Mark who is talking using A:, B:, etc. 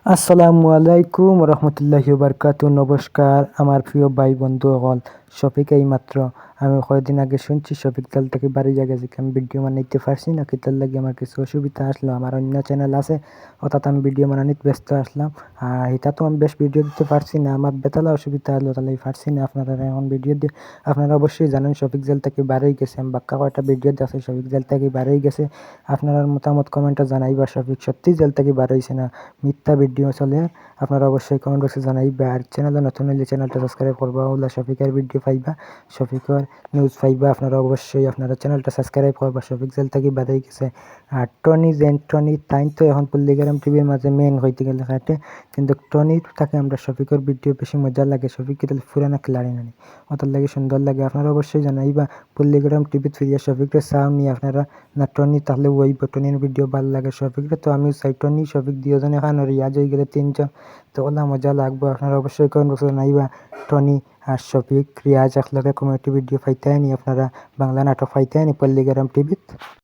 A: আসসালামু আলাইকুম রহমতুল্লাহি বারকাতু। নমস্কার আমার প্রিয় ভাই বন্ধু হল শফিক। এইমাত্র আমি কয়েকদিন আগে শুনছি শফিক তাল থেকে বাড়ি জায়গা যে আমি ভিডিও বানাইতে পারছি না, কি তার লাগে আমার কিছু অসুবিধা আসলো। আমার অন্য চ্যানেল আছে, অর্থাৎ আমি ভিডিও বানানিতে ব্যস্ত আসলাম। আর এটা তো আমি বেশ ভিডিও দিতে পারছি না, আমার বেতালা অসুবিধা হলো, তাহলে পারছি না আপনারা এখন ভিডিও দিয়ে। আপনারা অবশ্যই জানেন শফিক জেল থেকে বাড়াই গেছে, আমি বাক্কা কয়টা ভিডিও আছে শফিক জেল থেকে বাড়াই গেছে। আপনার মতামত কমেন্টে জানাইবা শফিক সত্যি জেল থেকে বাড়াইছে না মিথ্যা ভিডিও চলে। আপনারা অবশ্যই কমেন্ট বক্সে জানাইবা। আর চ্যানেলে নতুন হলে চ্যানেলটা সাবস্ক্রাইব করবা, ওলা শফিকের ভিডিও পাইবা, শফিকের নিউজ পাইবা। আপনারা অবশ্যই আপনারা চ্যানেলটা সাবস্ক্রাইব করবা। শফিক জেল থেকে বাড়াই গেছে। আর টনি তাই তো এখন পল্লিগ্রাম টিভির মাঝে মেন হইতে গেলে খাটে, কিন্তু টনির তাকে আমরা শফিকের ভিডিও বেশি মজা লাগে। শফিককে তাহলে পুরানা খেলাড়ি নানি ওটার লাগে সুন্দর লাগে। আপনারা অবশ্যই জানাইবা পল্লিগ্রাম টিভি ফিরিয়া শফিকরে চাও নি আপনারা না টনি, তাহলে ওই টনির ভিডিও ভালো লাগে শফিকরে। তো আমিও চাই টনি শফিক দুজন এখন রিয়াজ হয়ে গেলে তিনজন, তো ওলা মজা লাগবে। আপনারা অবশ্যই কমেন্ট বক্সে জানাইবা টনি আর শফিক রিয়াজ একলগে কমেডি ভিডিও পাইতে নি আপনারা, বাংলা নাটক পাইতে নি পল্লিগ্রাম টিভিত।